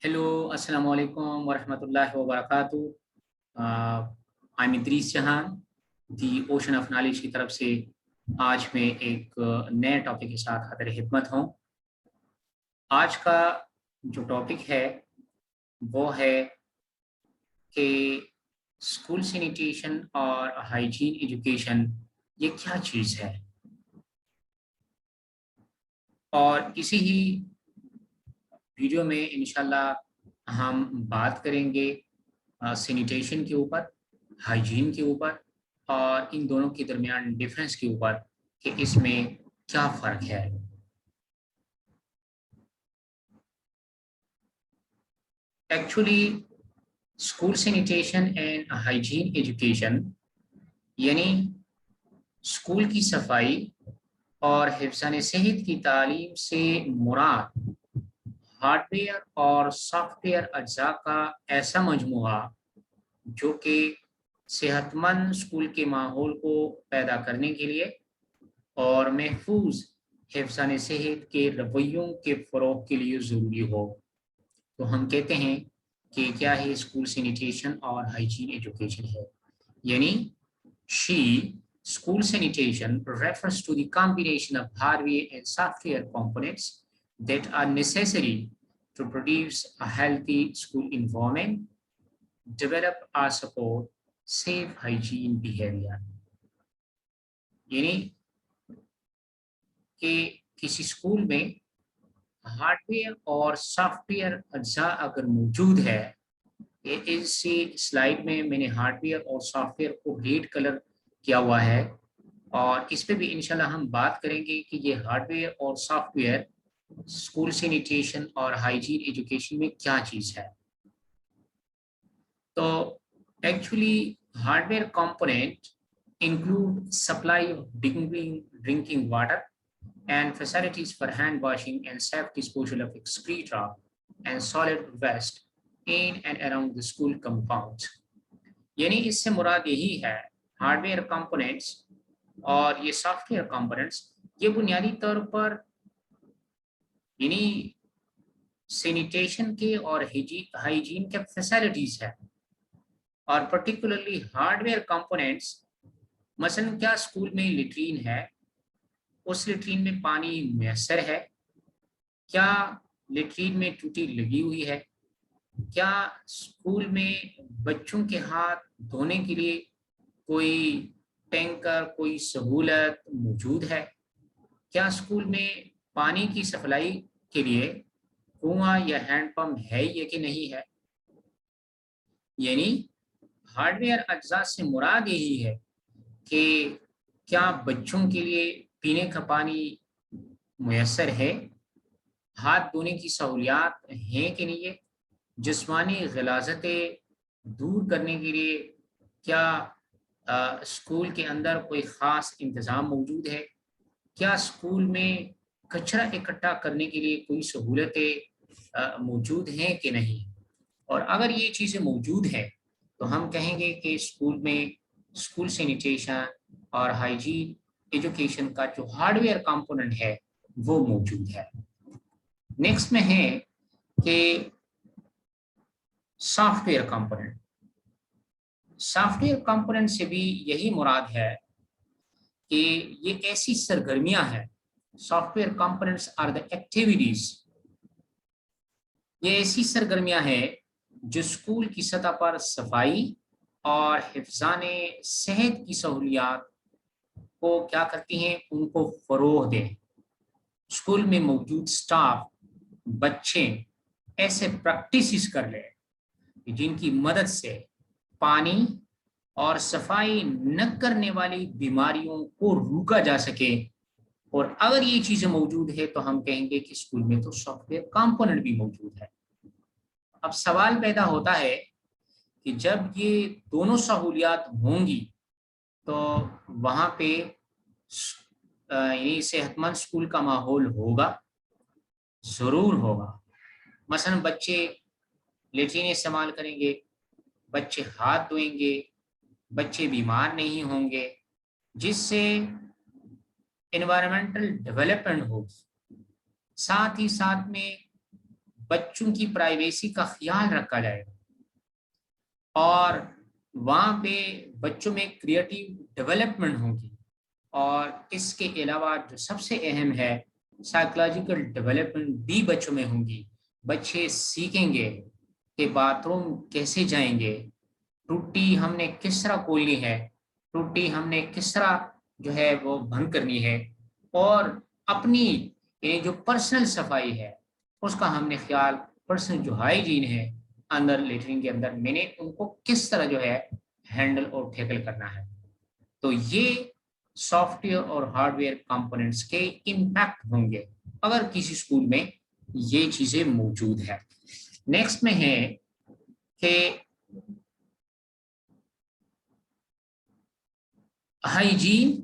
Hello, Assalamu alaikum wa rahmatullahi wa barakatuh. I'm Idris Jahan, the Ocean of Knowledge की तरफ से आज मैं एक नए टॉपिक के साथ हाजिर खिदमत हूँ। आज का जो टॉपिक है वो है कि स्कूल सैनिटेशन और हाइजीन एजुकेशन ये क्या चीज़ है, और इसी ही वीडियो में इंशाल्लाह हम बात करेंगे सैनिटेशन के ऊपर, हाइजीन के ऊपर और इन दोनों के दरमियान डिफरेंस के ऊपर कि इसमें क्या फ़र्क है। Actually school sanitation and hygiene education यानी स्कूल की सफाई और हिफ्ज़ान सेहत की तालीम से मुराद हार्डवेयर और सॉफ्टवेयर अज्जा का ऐसा मजमूआ जो कि सेहतमंद स्कूल के माहौल को पैदा करने के लिए और महफूज हिफ्ज़ान सेहत के रवैयों के फ़रोग के लिए ज़रूरी हो। तो हम कहते हैं कि क्या है स्कूल सैनिटेशन और हाइजीन एजुकेशन है, यानी she school sanitation refers to the combination of hardware and software components that are necessary to produce a healthy school environment, develop or support safe hygiene behavior। यानी कि किसी school में hardware और software अज्जा अगर मौजूद है, इसी स्लाइड में मैंने हार्डवेयर और सॉफ्टवेयर को रेड कलर किया हुआ है और इस पे भी इंशाल्लाह हम बात करेंगे कि ये हार्डवेयर और सॉफ्टवेयर स्कूल सैनिटेशन और हाइजीन एजुकेशन में क्या चीज़ है। तो actually hardware component include supply of drinking water and facilities for hand washing and safe disposal of excreta and solid waste in and around the school compounds। यानी इससे मुराद यही है hardware components और ये सॉफ्टवेयर कंपोनेंट्स ये बुनियादी तौर पर यानी सैनिटेशन के और हाइजीन के फैसिलिटीज है, और पर्टिकुलरली हार्डवेयर कंपोनेंट्स मसलन क्या स्कूल में लेट्रीन है, उस लेट्रीन में पानी मैसर है, क्या लेट्रीन में टूटी लगी हुई है, क्या स्कूल में बच्चों के हाथ धोने के लिए कोई टैंकर कोई सहूलत मौजूद है, क्या स्कूल में पानी की सप्लाई के लिए कुआं या हैंडपंप है या कि नहीं है। यानी हार्डवेयर अज्जा से मुराद यही है कि क्या बच्चों के लिए पीने का पानी मुयस्सर है, हाथ धोने की सहूलियात हैं कि नहीं है, जिस्मानी ग़लाज़तें दूर करने के लिए क्या स्कूल के अंदर कोई ख़ास इंतज़ाम मौजूद है, क्या स्कूल में कचरा इकट्ठा करने के लिए कोई सहूलतें मौजूद हैं कि नहीं। और अगर ये चीज़ें मौजूद हैं तो हम कहेंगे कि स्कूल में स्कूल सैनिटेशन और हाइजीन एजुकेशन का जो हार्डवेयर कंपोनेंट है वो मौजूद है। नेक्स्ट में है कि सॉफ्टवेयर कंपोनेंट। सॉफ्टवेयर कंपोनेंट से भी यही मुराद है कि ये ऐसी सरगर्मियां हैं, software components are the activities, ये ऐसी सरगर्मियां हैं जो स्कूल की सतह पर सफाई और हिफ्ज़ाने सेहत की सहूलियात को क्या करती हैं, उनको फरोग दें। स्कूल में मौजूद स्टाफ बच्चे ऐसे प्रैक्टिस कर लें जिनकी मदद से पानी और सफाई न करने वाली बीमारियों को रोका जा सके। और अगर ये चीजें मौजूद है तो हम कहेंगे कि स्कूल में तो सॉफ्टवेयर कंपोनेंट भी मौजूद है। अब सवाल पैदा होता है कि जब ये दोनों सहूलियात होंगी तो वहां पे यानी सेहतमंद स्कूल का माहौल होगा, जरूर होगा। मसलन बच्चे लेट्रिन इस्तेमाल करेंगे, बच्चे हाथ धोएंगे, बच्चे बीमार नहीं होंगे, जिससे एनवायरमेंटल डेवलपमेंट होगी। साथ ही साथ में بچوں کی پرائیویسی کا خیال رکھا جائے گا اور وہاں پہ بچوں میں کریٹیو ڈیولپمنٹ ہوگی، اور اس کے علاوہ جو سب سے اہم ہے سائیکولوجیکل ڈیولپمنٹ بھی بچوں میں ہوں گی۔ بچے سیکھیں گے کہ باتھ روم کیسے جائیں گے، ٹوٹی ہم نے کس طرح کھولنی ہے، ٹوٹی ہم نے کس طرح جو ہے وہ بند کرنی ہے، اور اپنی یعنی جو پرسنل صفائی ہے اس کا ہم نے خیال، پرسنل جو ہائیجین ہے اندر لیٹرنگ کے اندر میں نے ان کو کس طرح جو ہے ہینڈل اور ٹیکل کرنا ہے۔ تو یہ سافٹ ویئر اور ہارڈ ویئر کمپوننٹس کے امپیکٹ ہوں گے اگر کسی اسکول میں یہ چیزیں موجود ہے۔ نیکسٹ میں ہے کہ ہائیجین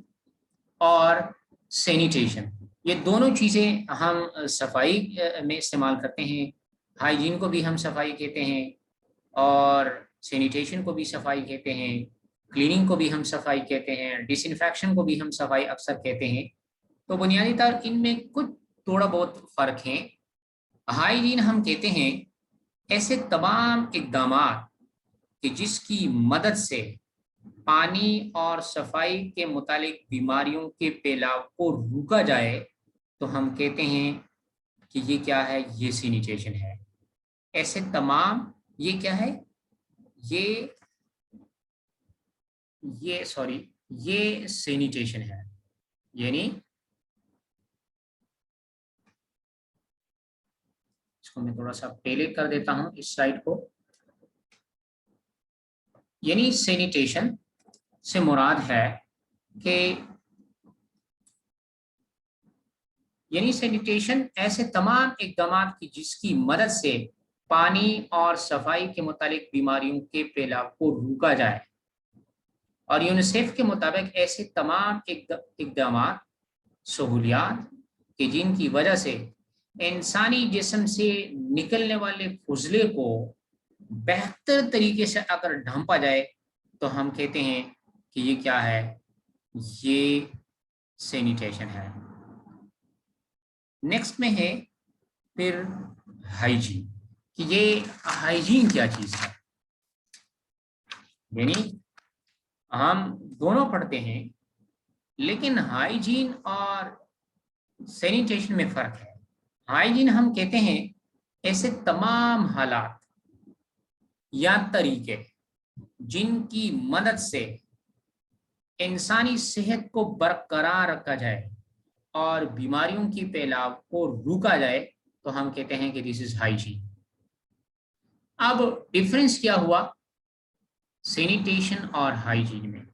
اور سینیٹیشن، یہ دونوں چیزیں ہم صفائی میں استعمال کرتے ہیں۔ ہائیجین کو بھی ہم صفائی کہتے ہیں اور سینیٹیشن کو بھی صفائی کہتے ہیں، کلیننگ کو بھی ہم صفائی کہتے ہیں، ڈس انفیکشن کو بھی ہم صفائی اکثر کہتے ہیں۔ تو بنیادی طور ان میں کچھ تھوڑا بہت فرق ہیں۔ ہائیجین ہم کہتے ہیں ایسے تمام اقدامات کہ جس کی مدد سے پانی اور صفائی کے متعلق بیماریوں کے پھیلاؤ کو روکا جائے، تو ہم کہتے ہیں کہ یہ کیا ہے، یہ سینیٹیشن ہے۔ ایسے تمام یہ کیا ہے، یہ سینیٹیشن ہے، یعنی اس کو میں تھوڑا سا پہلے کر دیتا ہوں اس سلائڈ کو۔ یعنی سینیٹیشن سے مراد ہے کہ یعنی سینیٹیشن ایسے تمام اقدامات کی جس کی مدد سے پانی اور صفائی کے متعلق بیماریوں کے پھیلاؤ کو روکا جائے، اور یونیسیف کے مطابق ایسے تمام اقدامات سہولیات کہ جن کی وجہ سے انسانی جسم سے نکلنے والے فضلے کو بہتر طریقے سے اگر ڈھانپا جائے تو ہم کہتے ہیں کہ یہ کیا ہے، یہ سینیٹیشن ہے۔ نیکسٹ میں ہے پھر ہائیجین، کہ یہ ہائیجین کیا چیز ہے۔ یعنی ہم دونوں پڑھتے ہیں لیکن ہائیجین اور سینیٹیشن میں فرق ہے۔ ہائیجین ہم کہتے ہیں ایسے تمام حالات یا طریقے جن کی مدد سے انسانی صحت کو برقرار رکھا جائے اور بیماریوں کی پھیلاؤ کو روکا جائے، تو ہم کہتے ہیں کہ دس از ہائیجین۔ اب ڈفرنس کیا ہوا سینیٹیشن اور ہائیجین میں؟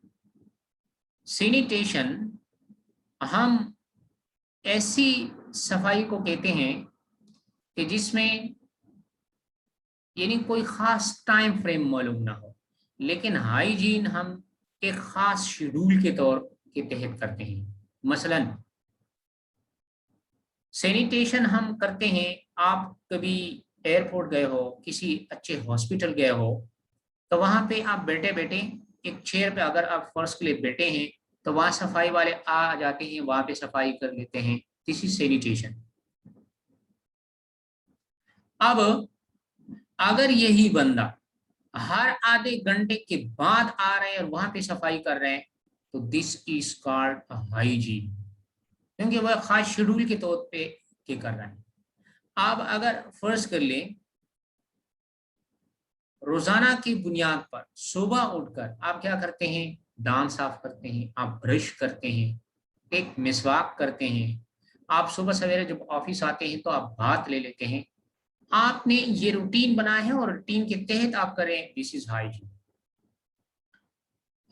سینیٹیشن ہم ایسی صفائی کو کہتے ہیں کہ جس میں یعنی کوئی خاص ٹائم فریم معلوم نہ ہو، لیکن ہائیجین ہم ایک خاص شیڈول کے طور کے تحت کرتے ہیں۔ مثلا سینیٹیشن ہم کرتے ہیں، آپ کبھی ایئرپورٹ گئے ہو، کسی اچھے ہاسپٹل گئے ہو، تو وہاں پہ آپ بیٹھے بیٹھے ایک چیئر پہ اگر آپ فرض کے لیے بیٹھے ہیں تو وہاں صفائی والے آ جاتے ہیں، وہاں پہ صفائی کر لیتے ہیں، دس از سینیٹیشن۔ اب اگر یہی بندہ ہر آدھے گھنٹے کے بعد آ رہے ہیں اور وہاں پہ صفائی کر رہے ہیں تو دس از کالڈ ہائیجین، کیونکہ وہ خاص شیڈول کے طور پہ کر رہا ہے۔ آپ اگر فرض کر لیں روزانہ کی بنیاد پر صبح اٹھ کر آپ کیا کرتے ہیں، دانت صاف کرتے ہیں، آپ برش کرتے ہیں، ایک مسواک کرتے ہیں، آپ صبح سویرے جب آفس آتے ہیں تو آپ ہاتھ لے لیتے ہیں، آپ نے یہ روٹین بنایا ہے اور روٹین کے تحت آپ کریں، دس از ہائیجین۔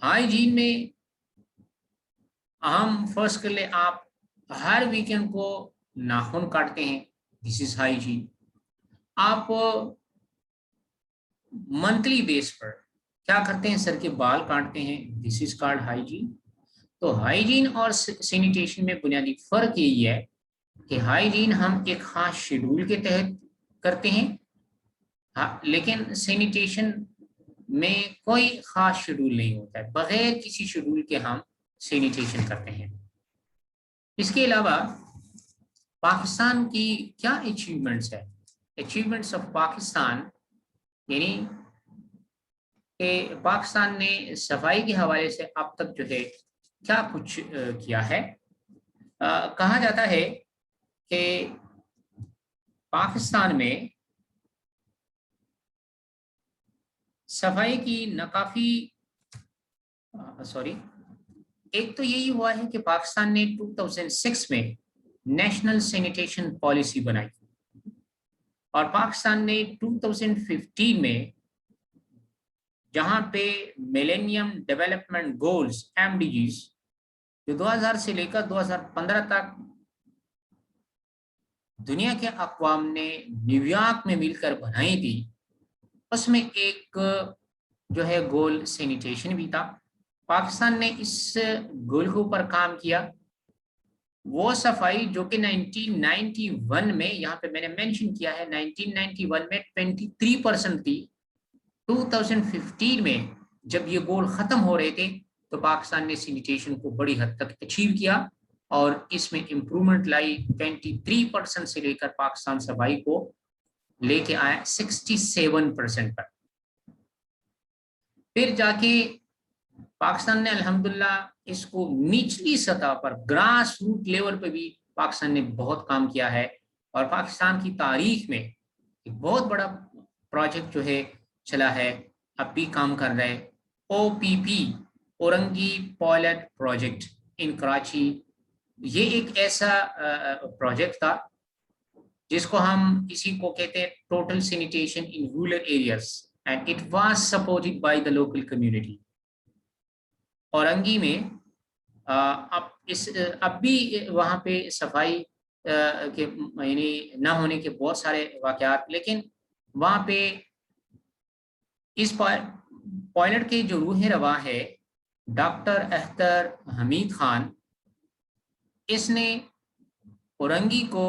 ہائیجین میں ہم فرض کر لیں آپ ہر ویکینڈ کو ناخن کاٹتے ہیں، دس از ہائیجین۔ آپ منتھلی بیس پر کیا کرتے ہیں، سر کے بال کاٹتے ہیں، دس از کالڈ ہائیجین۔ تو ہائیجین اور سینیٹیشن میں بنیادی فرق یہی ہے کہ ہائیجین ہم ایک خاص شیڈول کے تحت کرتے ہیں، لیکن سینیٹیشن میں کوئی خاص شیڈول نہیں ہوتا ہے، بغیر کسی شیڈول کے ہم سینیٹیشن کرتے ہیں۔ اس کے علاوہ پاکستان کی کیا اچیومنٹس ہے؟ अचीवमेंट्स ऑफ पाकिस्तान, यानी कि पाकिस्तान ने सफाई के हवाले से अब तक जो है क्या कुछ किया है। कहा जाता है कि पाकिस्तान में सफाई की नाकाफी एक तो यही हुआ है कि पाकिस्तान ने 2006 में नेशनल सैनिटेशन पॉलिसी बनाई और पाकिस्तान ने 2015 में जहां पे मिलेनियम डेवलपमेंट गोल्स MDGs जो 2000 से लेकर 2015 तक दुनिया के अक़वाम ने न्यूयॉर्क में मिलकर बनाई थी, उसमें एक जो है गोल सैनिटेशन भी था। पाकिस्तान ने इस गोल के ऊपर काम किया। वो सफाई जो कि 1991 में, यहाँ पे मैंने मेंशन किया है, 1991 में 23% थी। 2015 में जब ये गोल खत्म हो रहे थे तो पाकिस्तान ने सैनिटेशन को बड़ी हद तक अचीव किया और इसमें इम्प्रूवमेंट लाई। 23% से लेकर पाकिस्तान सफाई को लेके आया 67% पर। फिर जाके पाकिस्तान ने अल्हम्दुलिल्लाह इसको निचली सतह पर, ग्रास रूट लेवल पे भी पाकिस्तान ने बहुत काम किया है और पाकिस्तान की तारीख में एक बहुत बड़ा प्रोजेक्ट जो है चला है, अब भी काम कर रहे हैं, OPP Orangi pilot project in Karachi. ये एक ऐसा प्रोजेक्ट था जिसको हम इसी को कहते हैं total sanitation in rural areas and it was supported by the local community. Orangi में अब भी वहाँ पे सफाई के यानी न होने के बहुत सारे वाक़यात, लेकिन वहाँ पे इस पायलट के जो रूह रवा है डॉक्टर अख्तर हमीद खान, इसने औरंगी को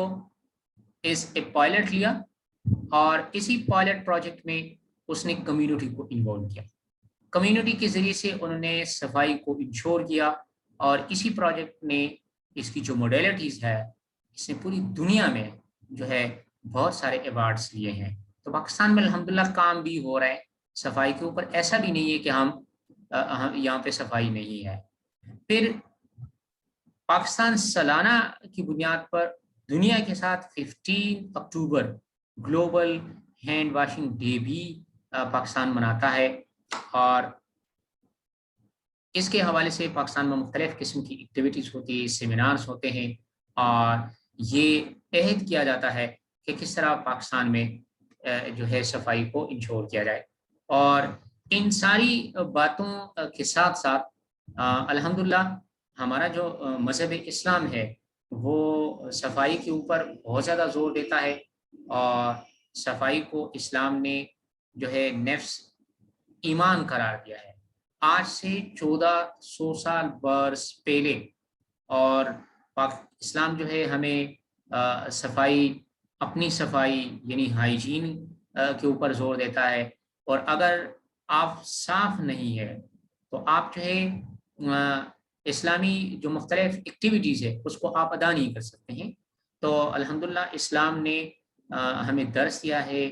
इस एक पायलट लिया और इसी पायलट प्रोजेक्ट में उसने कम्युनिटी को इन्वॉल्व किया। कम्युनिटी के ज़रिए से उन्होंने सफाई को इंश्योर किया और इसी प्रोजेक्ट ने इसकी जो मॉडलिटीज़ है इसने पूरी दुनिया में जो है बहुत सारे अवार्ड्स लिए हैं। तो पाकिस्तान में अल्हम्दुलिल्लाह काम भी हो रहा है सफाई के ऊपर, ऐसा भी नहीं है कि हम यहाँ पे सफाई नहीं है। फिर पाकिस्तान सालाना की बुनियाद पर दुनिया के साथ 15 अक्टूबर ग्लोबल हैंड वॉशिंग डे भी पाकिस्तान मनाता है और इसके हवाले से पाकिस्तान में मुख्तलिफ किस्म की एक्टिविटीज़ होती है, सेमिनार्स होते हैं और ये अहद किया जाता है कि किस तरह पाकिस्तान में जो है सफाई को इंश्योर किया जाए। और इन सारी बातों के साथ साथ अल्हम्दुलिल्लाह हमारा जो मज़हब इस्लाम है वो सफाई के ऊपर बहुत ज़्यादा जोर देता है और सफाई को इस्लाम ने जो है नफ्स ईमान करार दिया है। आज से 1400 साल बरस पहले और इस्लाम जो है हमें सफाई, अपनी सफाई यानी हाइजीन के ऊपर जोर देता है और अगर आप साफ नहीं है तो आप जो है इस्लामी जो मुख्तलिफ एक्टिविटीज़ है उसको आप अदा नहीं कर सकते हैं। तो अल्हम्दुलिल्लाह इस्लाम ने हमें दर्स दिया है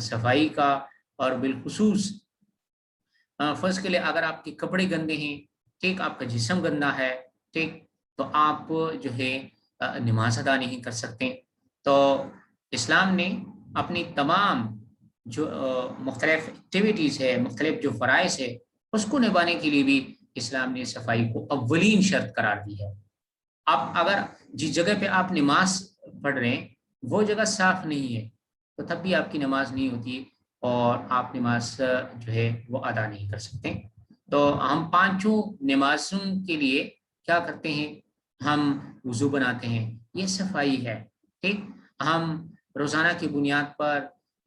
सफाई का और बिलखुसूस फर्ज के लिए अगर आपके कपड़े गंदे हैं, ठीक, आपका जिस्म गंदा है, ठीक, तो आप जो है नमाज अदा नहीं कर सकते। तो इस्लाम ने अपनी तमाम जो मुख्तलिफ एक्टिविटीज़ है, मुख्तलिफ जो फ़राइज़ है उसको निभाने के लिए भी इस्लाम ने सफाई को अव्वलीन शर्त करार दी है। आप अगर जिस जगह पे आप नमाज पढ़ रहे हैं वो जगह साफ नहीं है तो तब भी आपकी नमाज नहीं होती और आप नमाज जो है वो अदा नहीं कर सकते। तो हम पांचों नमाजों के लिए क्या करते हैं, हम वुज़ू बनाते हैं, ये सफाई है, ठीक। हम रोज़ाना की बुनियाद पर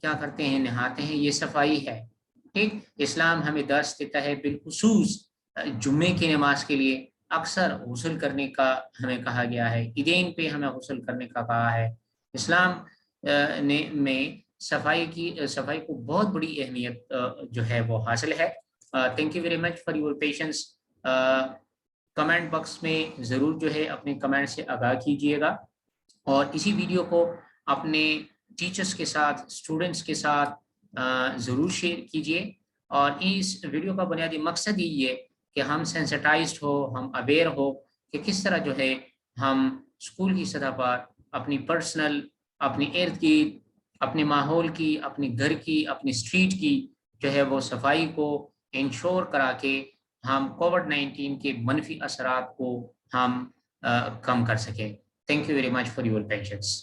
क्या करते हैं, नहाते हैं, ये सफाई है, ठीक। इस्लाम हमें दर्स देता है बिलखुसूस जुम्मे की नमाज के लिए अक्सर गुस्ल करने का हमें कहा गया है, ईदैन पे हमें गुस्ल करने का कहा है। इस्लाम ने में सफाई को बहुत बड़ी अहमियत जो है वो हासिल है। Thank you very much for your patience. Comment box में ज़रूर जो है अपने कमेंट से आगाह कीजिएगा और इसी वीडियो को अपने ٹیچرس کے ساتھ، اسٹوڈنٹس کے ساتھ ضرور شیئر کیجیے. اور اس ویڈیو کا بنیادی مقصد یہ ہے کہ ہم سینسٹائزڈ ہو، ہم اویئر ہو کہ کس طرح جو ہے ہم اسکول کی سطح پر اپنی پرسنل، اپنی ارد گرد، اپنے ماحول کی، اپنے گھر کی، اپنی اسٹریٹ کی جو ہے وہ صفائی کو انشور کرا کے ہم کووڈ-19 کے منفی اثرات کو ہم کم کر سکیں. Thank you very much for your patience.